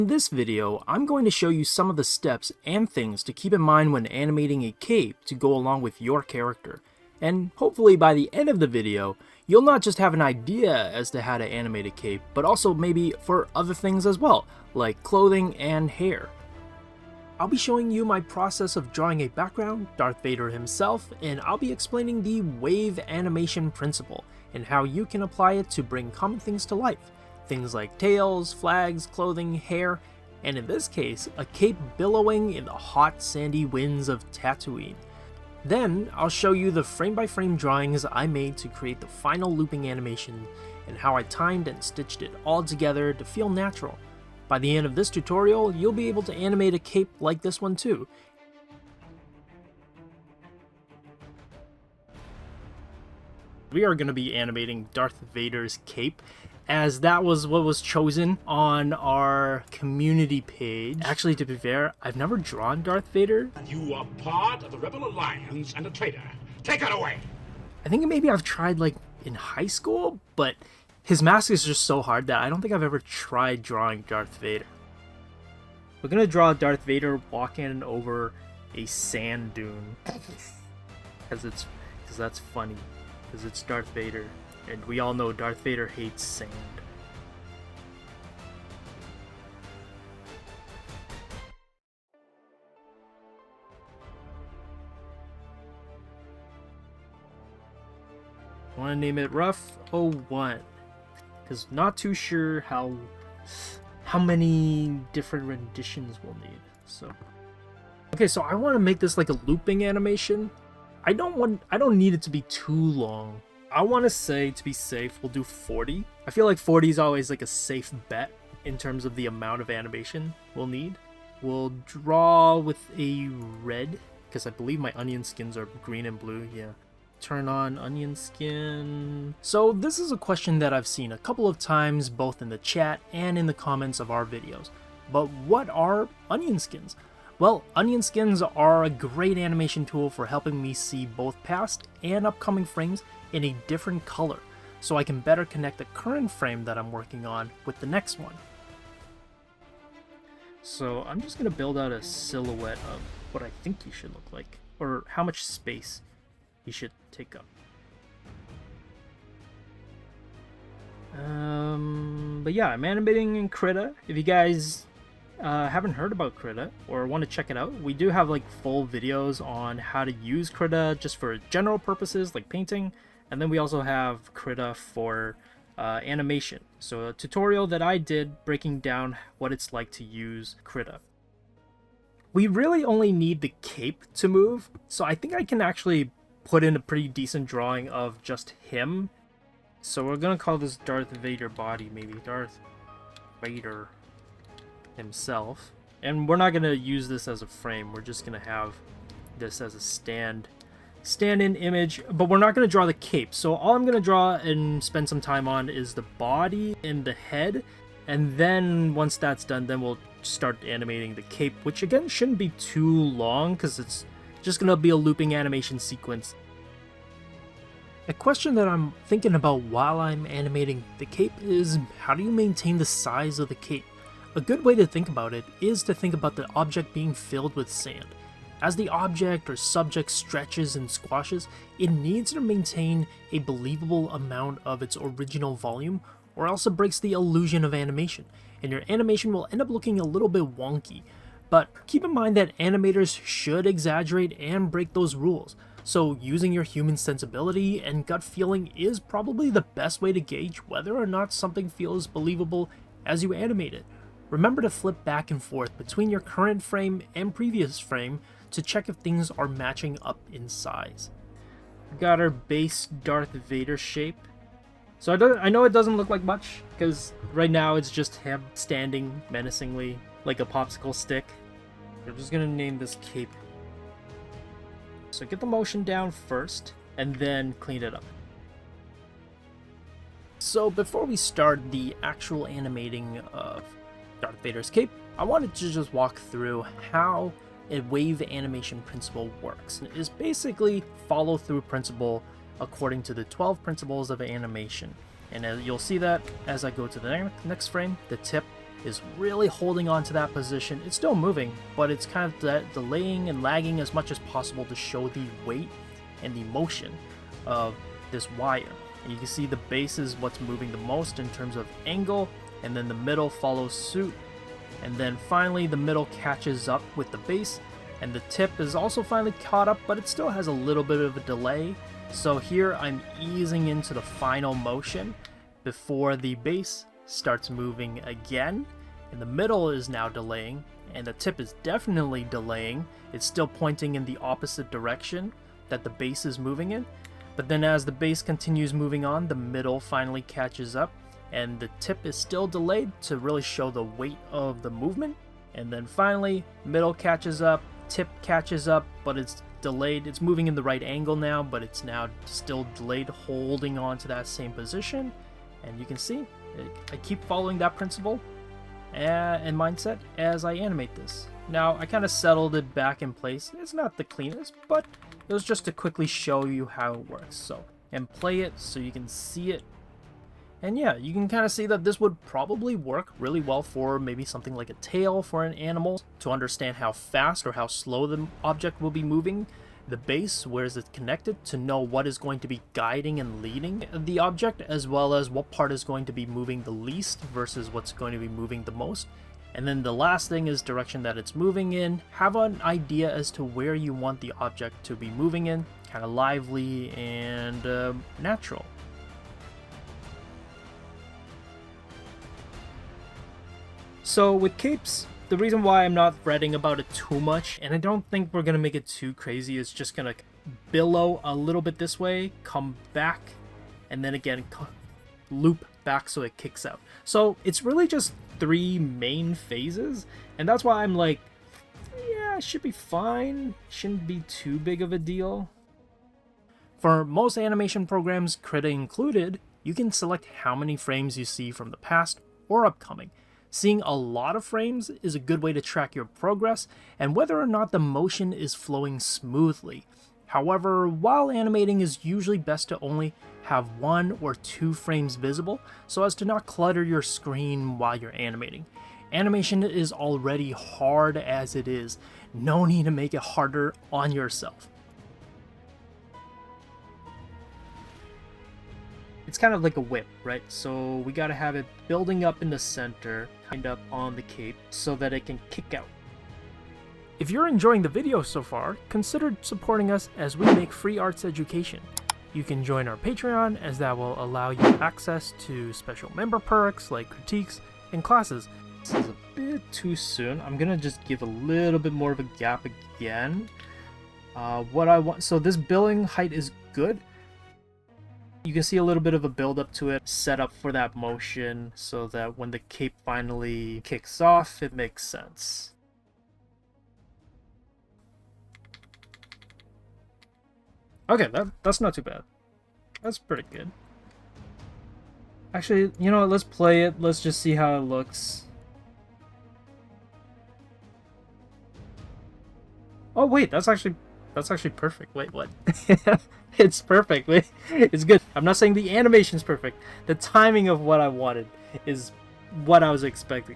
In this video, I'm going to show you some of the steps and things to keep in mind when animating a cape to go along with your character. And hopefully by the end of the video, you'll not just have an idea as to how to animate a cape, but also maybe for other things as well, like clothing and hair. I'll be showing you my process of drawing a background, Darth Vader himself, and I'll be explaining the wave animation principle and how you can apply it to bring common things to life. Things like tails, flags, clothing, hair, and in this case, a cape billowing in the hot sandy winds of Tatooine. Then, I'll show you the frame-by-frame drawings I made to create the final looping animation and how I timed and stitched it all together to feel natural. By the end of this tutorial, you'll be able to animate a cape like this one too. We are going to be animating Darth Vader's cape, as that was what was chosen on our community page. Actually, to be fair, I've never drawn Darth Vader. You are part of the Rebel Alliance and a traitor. Take it away! I think maybe I've tried like in high school, but his mask is just so hard that I don't think I've ever tried drawing Darth Vader. We're gonna draw Darth Vader walking over a sand dune. Because that's funny. Because it's Darth Vader. And we all know Darth Vader hates sand. Want to name it Rough 01. Because not too sure how many different renditions we'll need. So okay, so I want to make this like a looping animation. I don't need it to be too long. I want to say, to be safe, we'll do 40. I feel like 40 is always like a safe bet in terms of the amount of animation we'll need. We'll draw with a red, because I believe my onion skins are green and blue, yeah. Turn on onion skin. So this is a question that I've seen a couple of times, both in the chat and in the comments of our videos. But what are onion skins? Well, onion skins are a great animation tool for helping me see both past and upcoming frames in a different color, so I can better connect the current frame that I'm working on with the next one. So I'm just going to build out a silhouette of what I think he should look like, or how much space he should take up. But yeah, I'm animating in Krita. If you guys haven't heard about Krita or want to check it out, we do have like full videos on how to use Krita just for general purposes like painting, and then we also have Krita for animation. So a tutorial that I did breaking down what it's like to use Krita. We really only need the cape to move, so I think I can actually put in a pretty decent drawing of just him. So we're gonna call this Darth Vader body, maybe Darth Vader himself, and we're not going to use this as a frame. We're just going to have this as a stand-in image, but we're not going to draw the cape. So all I'm going to draw and spend some time on is the body and the head, and then once that's done, then we'll start animating the cape, which again shouldn't be too long because it's just going to be a looping animation sequence. A question that I'm thinking about while I'm animating the cape is, how do you maintain the size of the cape? A good way to think about it is to think about the object being filled with sand. As the object or subject stretches and squashes, it needs to maintain a believable amount of its original volume, or else it breaks the illusion of animation, and your animation will end up looking a little bit wonky. But keep in mind that animators should exaggerate and break those rules, so using your human sensibility and gut feeling is probably the best way to gauge whether or not something feels believable as you animate it. Remember to flip back and forth between your current frame and previous frame to check if things are matching up in size. We got our base Darth Vader shape. So I know it doesn't look like much, because right now it's just him standing menacingly like a popsicle stick. We're just going to name this cape. So get the motion down first, and then clean it up. So before we start the actual animating of Darth Vader's cape, I wanted to just walk through how a wave animation principle works. It is basically follow through principle according to the 12 principles of animation. And you'll see that as I go to the next frame, the tip is really holding on to that position. It's still moving, but it's kind of delaying and lagging as much as possible to show the weight and the motion of this wire. And you can see the base is what's moving the most in terms of angle, and then the middle follows suit, and then finally the middle catches up with the base, and the tip is also finally caught up, but it still has a little bit of a delay. So here I'm easing into the final motion before the base starts moving again, and the middle is now delaying, and the tip is definitely delaying. It's still pointing in the opposite direction that the base is moving in, but then as the base continues moving on, the middle finally catches up, and the tip is still delayed to really show the weight of the movement. And then finally, middle catches up, tip catches up, but it's delayed. It's moving in the right angle now, but it's now still delayed, holding on to that same position. And you can see, I keep following that principle and mindset as I animate this. Now, I kind of settled it back in place. It's not the cleanest, but it was just to quickly show you how it works. So, and play it so you can see it. And yeah, you can kind of see that this would probably work really well for maybe something like a tail for an animal, to understand how fast or how slow the object will be moving, the base, where is it connected, to know what is going to be guiding and leading the object, as well as what part is going to be moving the least versus what's going to be moving the most. And then the last thing is direction that it's moving in. Have an idea as to where you want the object to be moving in, kind of lively and natural. So with capes, the reason why I'm not fretting about it too much, and I don't think we're going to make it too crazy, is just going to billow a little bit this way, come back, and then again loop back so it kicks out. So it's really just 3 main phases, and that's why I'm like, yeah, it should be fine. Shouldn't be too big of a deal. For most animation programs, Krita included, you can select how many frames you see from the past or upcoming. Seeing a lot of frames is a good way to track your progress and whether or not the motion is flowing smoothly. However, while animating is usually best to only have 1 or 2 frames visible so as to not clutter your screen while you're animating. Animation is already hard as it is. No need to make it harder on yourself. It's kind of like a whip, right? So we gotta have it building up in the center, kind up on the cape, so that it can kick out. If you're enjoying the video so far, consider supporting us as we make free arts education. You can join our Patreon, as that will allow you access to special member perks like critiques and classes. This is a bit too soon. I'm gonna just give a little bit more of a gap again. What I want, so this billing height is good. You can see a little bit of a build up to it, set up for that motion so that when the cape finally kicks off, it makes sense. Okay, that's not too bad. That's pretty good. Actually, you know what, let's play it. Let's just see how it looks. Oh wait, that's actually perfect. Wait, what? It's perfect. Wait, it's good. I'm not saying the animation's perfect. The timing of what I wanted is what I was expecting.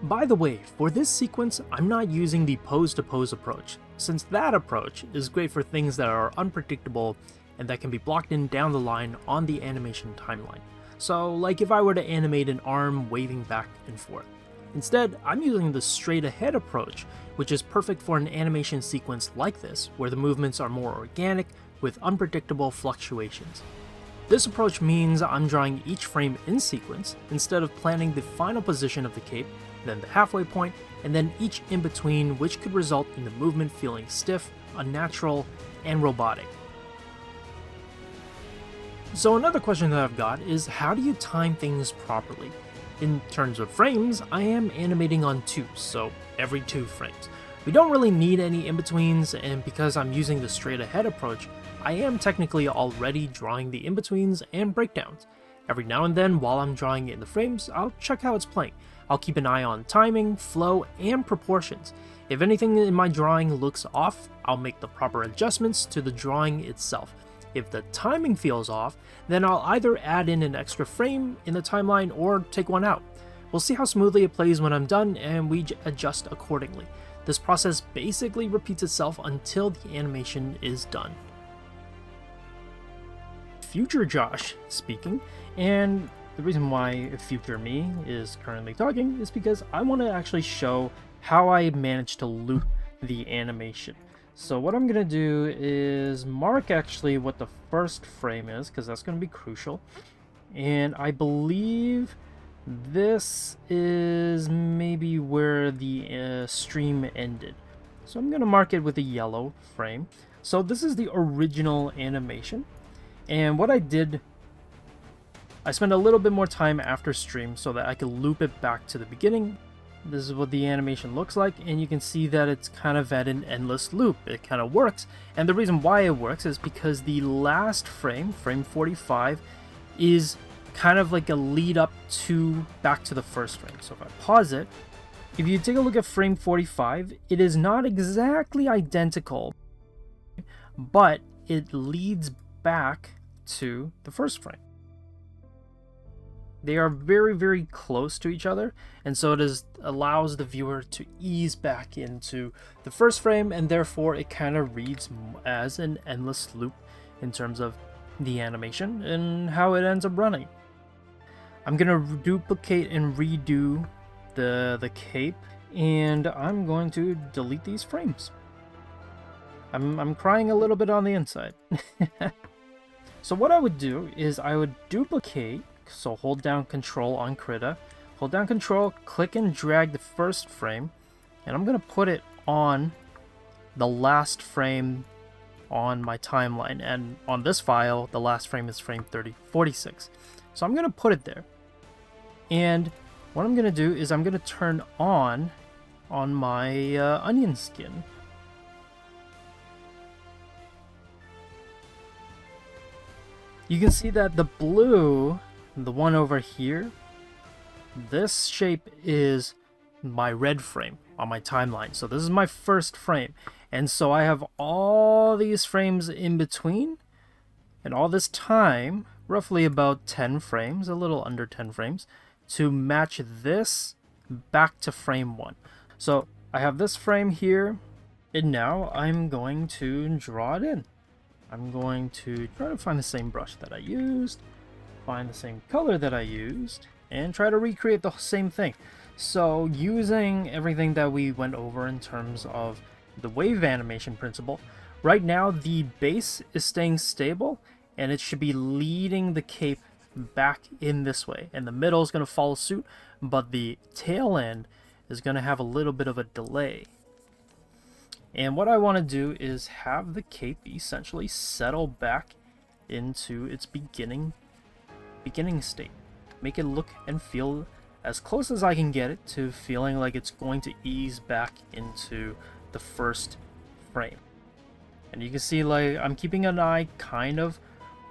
By the way, for this sequence, I'm not using the pose-to-pose approach, since that approach is great for things that are unpredictable and that can be blocked in down the line on the animation timeline. So, like if I were to animate an arm waving back and forth. Instead, I'm using the straight-ahead approach, which is perfect for an animation sequence like this, where the movements are more organic with unpredictable fluctuations. This approach means I'm drawing each frame in sequence, instead of planning the final position of the cape, then the halfway point, and then each in between, which could result in the movement feeling stiff, unnatural, and robotic. So another question that I've got is, how do you time things properly? In terms of frames, I am animating on 2, so every 2 frames. We don't really need any in-betweens, and because I'm using the straight-ahead approach, I am technically already drawing the in-betweens and breakdowns. Every now and then, while I'm drawing in the frames, I'll check how it's playing. I'll keep an eye on timing, flow, and proportions. If anything in my drawing looks off, I'll make the proper adjustments to the drawing itself. If the timing feels off, then I'll either add in an extra frame in the timeline or take one out. We'll see how smoothly it plays when I'm done, and we adjust accordingly. This process basically repeats itself until the animation is done. Future Josh speaking, and the reason why future me is currently talking is because I want to actually show how I managed to loop the animation. So what I'm going to do is mark actually what the first frame is, because that's going to be crucial. And I believe this is maybe where the stream ended. So I'm going to mark it with a yellow frame. So this is the original animation. And what I did, I spent a little bit more time after stream so that I could loop it back to the beginning. This is what the animation looks like, and you can see that it's kind of at an endless loop. It kind of works, and the reason why it works is because the last frame, frame 45, is kind of like a lead up to back to the first frame. So if I pause it, if you take a look at frame 45, it is not exactly identical, but it leads back to the first frame. They are very, very close to each other, and so it allows the viewer to ease back into the first frame, and therefore it kind of reads as an endless loop in terms of the animation and how it ends up running. I'm gonna duplicate and redo the cape, and I'm going to delete these frames. I'm crying a little bit on the inside. So what I would do is I would duplicate. So hold down Control on Krita, hold down Control, click and drag the first frame, and I'm going to put it on the last frame on my timeline. And on this file, the last frame is frame 46. So I'm going to put it there. And what I'm going to do is I'm going to turn on my onion skin. You can see that the blue, the one over here, this shape is my red frame on my timeline. So this is my first frame. And so I have all these frames in between. And all this time, roughly about 10 frames, a little under 10 frames, to match this back to frame 1. So I have this frame here. And now I'm going to draw it in. I'm going to try to find the same brush that I used, find the same color that I used, and try to recreate the same thing. So using everything that we went over in terms of the wave animation principle, right now the base is staying stable and it should be leading the cape back in this way, and the middle is going to follow suit, but the tail end is going to have a little bit of a delay. And what I want to do is have the cape essentially settle back into its beginning state. Make it look and feel as close as I can get it to feeling like it's going to ease back into the first frame. And you can see, like, I'm keeping an eye kind of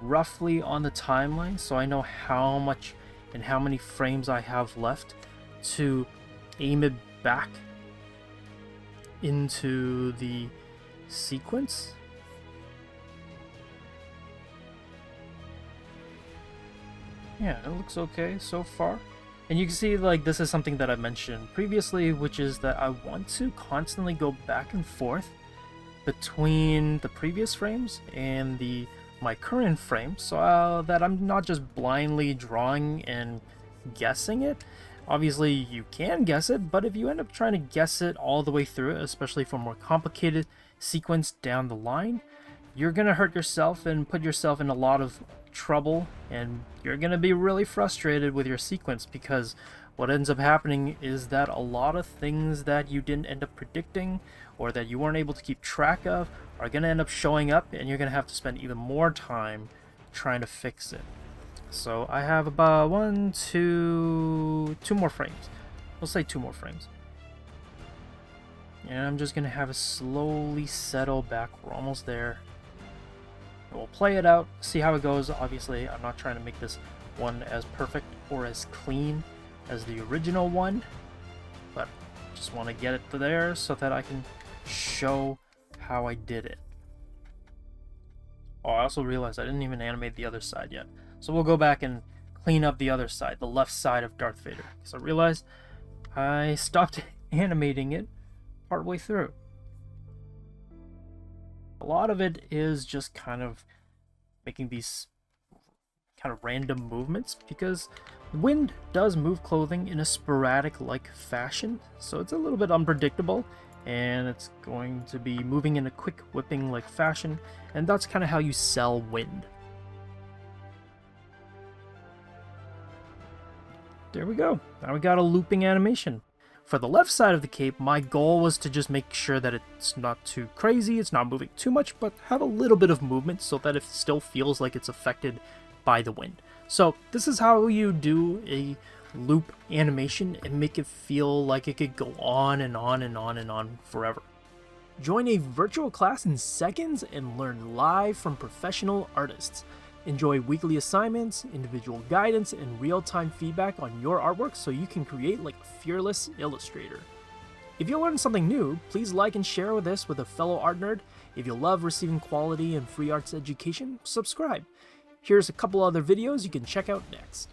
roughly on the timeline, so I know how much and how many frames I have left to aim it back into the sequence. Yeah, it looks okay so far. And you can see, like, this is something that I mentioned previously, which is that I want to constantly go back and forth between the previous frames and my current frame, so that I'm not just blindly drawing and guessing it. Obviously, you can guess it, but if you end up trying to guess it all the way through, especially for more complicated sequence down the line, you're going to hurt yourself and put yourself in a lot of trouble, and you're going to be really frustrated with your sequence, because what ends up happening is that a lot of things that you didn't end up predicting or that you weren't able to keep track of are going to end up showing up, and you're going to have to spend even more time trying to fix it. So I have about two more frames. We'll say 2 more frames. And I'm just going to have it slowly settle back. We're almost there. We'll play it out, see how it goes. Obviously, I'm not trying to make this one as perfect or as clean as the original one, but just want to get it there so that I can show how I did it. Oh, I also realized I didn't even animate the other side yet. So we'll go back and clean up the other side, the left side of Darth Vader, because I realized I stopped animating it partway through. A lot of it is just kind of making these kind of random movements, because wind does move clothing in a sporadic like fashion, so it's a little bit unpredictable, and it's going to be moving in a quick whipping like fashion, and that's kind of how you sell wind. There we go. Now we got a looping animation. For the left side of the cape, my goal was to just make sure that it's not too crazy, it's not moving too much, but have a little bit of movement so that it still feels like it's affected by the wind. So this is how you do a loop animation and make it feel like it could go on and on and on and on forever. Join a virtual class in seconds and learn live from professional artists. Enjoy weekly assignments, individual guidance, and real-time feedback on your artwork so you can create like a fearless illustrator. If you learned something new, please like and share this with a fellow art nerd. If you love receiving quality and free arts education, subscribe. Here's a couple other videos you can check out next.